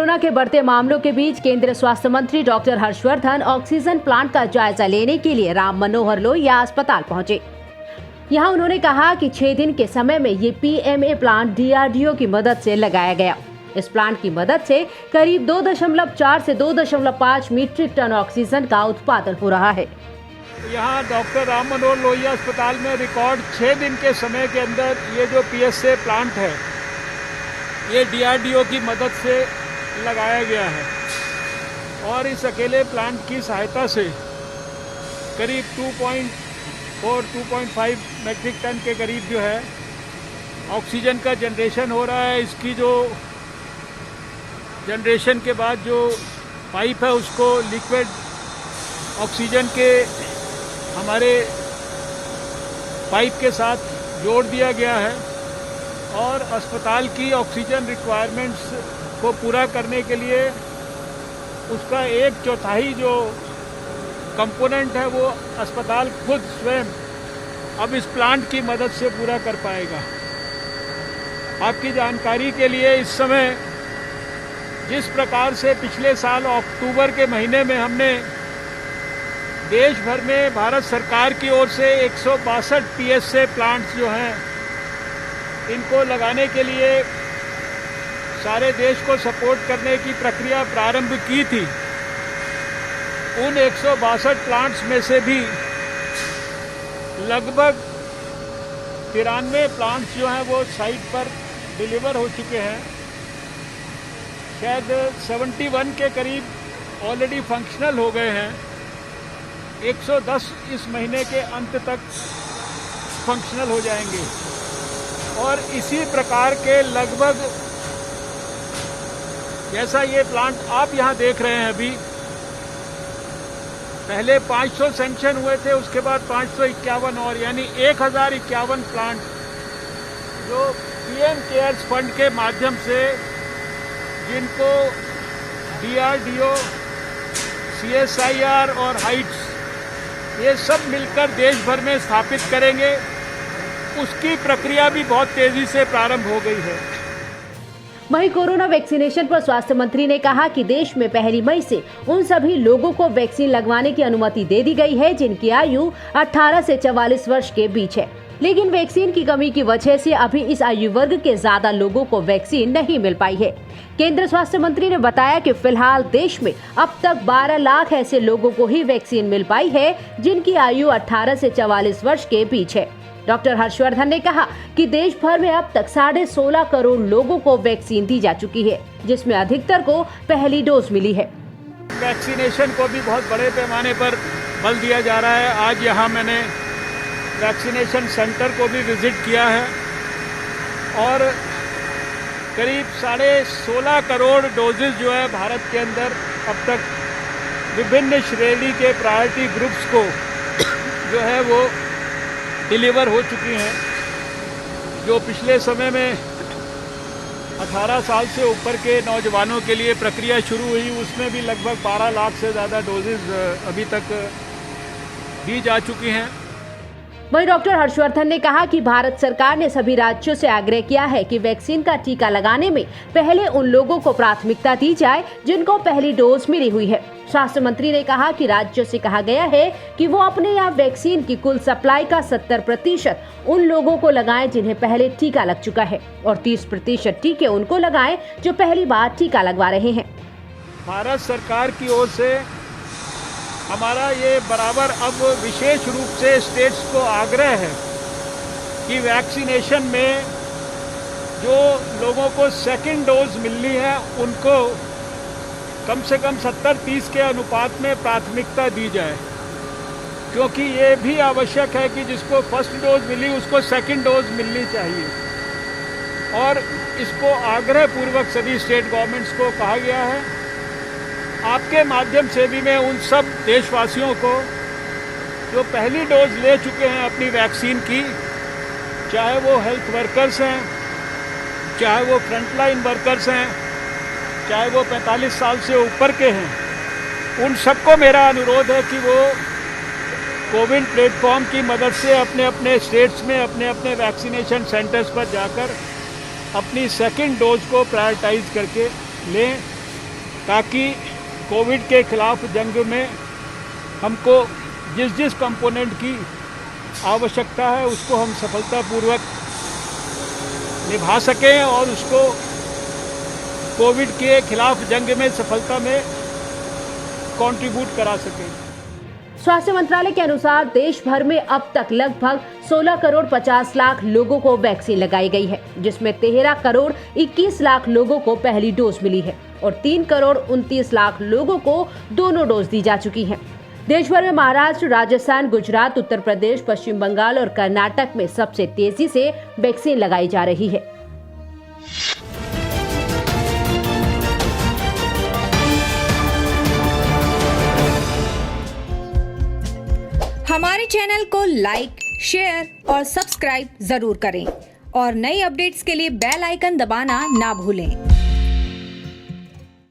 Corona के बढ़ते मामलों के बीच केंद्रीय स्वास्थ्य मंत्री डॉक्टर हर्षवर्धन ऑक्सीजन प्लांट का जायजा लेने के लिए राम मनोहर लोहिया अस्पताल पहुंचे। यहां उन्होंने कहा कि 6 दिन के समय में ये PMA प्लांट DRDO की मदद से लगाया गया। इस प्लांट की मदद से करीब 2.4 से 2.5 मीट्रिक टन ऑक्सीजन का उत्पादन हो रहा है। यहाँ डॉक्टर राम मनोहर लोहिया अस्पताल में रिकॉर्ड 6 दिन के समय के अंदर ये जो PSA प्लांट है ये DRDO की मदद से लगाया गया है और इस अकेले प्लांट की सहायता से करीब 2.5 मैट्रिक टन के करीब जो है ऑक्सीजन का जनरेशन हो रहा है। इसकी जो जनरेशन के बाद जो पाइप है उसको लिक्विड ऑक्सीजन के हमारे पाइप के साथ जोड़ दिया गया है और अस्पताल की ऑक्सीजन रिक्वायरमेंट्स को पूरा करने के लिए उसका 1/4 जो कंपोनेंट है वो अस्पताल खुद स्वयं अब इस प्लांट की मदद से पूरा कर पाएगा। आपकी जानकारी के लिए इस समय जिस प्रकार से पिछले साल अक्टूबर के महीने में हमने देश भर में भारत सरकार की ओर से 162 PSA प्लांट्स जो हैं इनको लगाने के लिए सारे देश को सपोर्ट करने की प्रक्रिया प्रारंभ की थी। उन 162 प्लांट्स में से भी लगभग 93 प्लांट्स जो हैं वो साइट पर डिलीवर हो चुके हैं। शायद 71 के करीब ऑलरेडी फंक्शनल हो गए हैं। 110 इस महीने के अंत तक फंक्शनल हो जाएंगे और इसी प्रकार के लगभग जैसा ये प्लांट आप यहाँ देख रहे हैं अभी, पहले 500 सैंक्शन हुए थे, उसके बाद 551 और यानी 1051 प्लांट जो PM केयर्स फंड के माध्यम से जिनको DRDO, CSIR और हाइट्स ये सब मिलकर देश भर में स्थापित करेंगे, उसकी प्रक्रिया भी बहुत तेजी से प्रारंभ हो गई है। वहीं कोरोना वैक्सीनेशन पर स्वास्थ्य मंत्री ने कहा कि देश में 1 मई से उन सभी लोगों को वैक्सीन लगवाने की अनुमति दे दी गई है जिनकी आयु 18 से 44 वर्ष के बीच है, लेकिन वैक्सीन की कमी की वजह से अभी इस आयु वर्ग के ज्यादा लोगों को वैक्सीन नहीं मिल पाई है। केंद्रीय स्वास्थ्य मंत्री ने बताया कि फिलहाल देश में अब तक 12 लाख ऐसे लोगों को ही वैक्सीन मिल पाई है जिनकी आयु 18 से 44 वर्ष के बीच है। डॉक्टर हर्षवर्धन ने कहा कि देश भर में अब तक 16.5 करोड़ लोगों को वैक्सीन दी जा चुकी है, जिसमें अधिकतर को पहली डोज मिली है। वैक्सीनेशन को भी बहुत बड़े पैमाने पर बल दिया जा रहा है। आज यहाँ मैंने वैक्सीनेशन सेंटर को भी विजिट किया है और करीब 16.5 करोड़ डोजेज जो है भारत के अंदर अब तक विभिन्न श्रेणी के प्रायोरिटी ग्रुप्स को जो है वो डिलीवर हो चुकी हैं। जो पिछले समय में 18 साल से ऊपर के नौजवानों के लिए प्रक्रिया शुरू हुई उसमें भी लगभग 12 लाख से ज़्यादा डोजेज अभी तक दी जा चुकी हैं। वहीं डॉक्टर हर्षवर्धन ने कहा कि भारत सरकार ने सभी राज्यों से आग्रह किया है कि वैक्सीन का टीका लगाने में पहले उन लोगों को प्राथमिकता दी जाए जिनको पहली डोज मिली हुई है। स्वास्थ्य मंत्री ने कहा कि राज्यों से कहा गया है कि वो अपने यहाँ वैक्सीन की कुल सप्लाई का 70% उन लोगों को लगाएं जिन्हें पहले टीका लग चुका है और 30% टीके उनको लगाएं जो पहली बार टीका लगवा रहे हैं। भारत सरकार की ओर से हमारा ये बराबर अब विशेष रूप से स्टेट्स को आग्रह है कि वैक्सीनेशन में जो लोगों को सेकंड डोज मिलनी है उनको कम से कम 70-30 के अनुपात में प्राथमिकता दी जाए, क्योंकि ये भी आवश्यक है कि जिसको फर्स्ट डोज मिली उसको सेकंड डोज मिलनी चाहिए। और इसको आग्रह पूर्वक सभी स्टेट गवर्नमेंट्स को कहा गया है। आपके माध्यम से भी मैं उन सब देशवासियों को जो पहली डोज ले चुके हैं अपनी वैक्सीन की, चाहे वो हेल्थ वर्कर्स हैं, चाहे वो फ्रंटलाइन वर्कर्स हैं, चाहे वो 45 साल से ऊपर के हैं, उन सबको मेरा अनुरोध है कि वो कोविन प्लेटफॉर्म की मदद से अपने अपने स्टेट्स में अपने अपने वैक्सीनेशन सेंटर्स पर जाकर अपनी सेकंड डोज को प्रायोरिटाइज करके लें ताकि कोविड के खिलाफ जंग में हमको जिस जिस कंपोनेंट की आवश्यकता है उसको हम सफलतापूर्वक निभा सकें और उसको कोविड के खिलाफ जंग में सफलता में कंट्रीब्यूट करा सकें। स्वास्थ्य मंत्रालय के अनुसार देश भर में अब तक लगभग 16 करोड़ 50 लाख लोगों को वैक्सीन लगाई गई है, जिसमें 13 करोड़ 21 लाख लोगों को पहली डोज मिली है और 3 करोड़ 29 लाख लोगों को दोनों डोज दी जा चुकी हैं। देश भर में महाराष्ट्र, राजस्थान, गुजरात, उत्तर प्रदेश, पश्चिम बंगाल और कर्नाटक में सबसे तेजी से वैक्सीन लगाई जा रही है। हमारे चैनल को लाइक, शेयर और सब्सक्राइब जरूर करें और नई अपडेट्स के लिए बेल आइकन दबाना ना भूलें।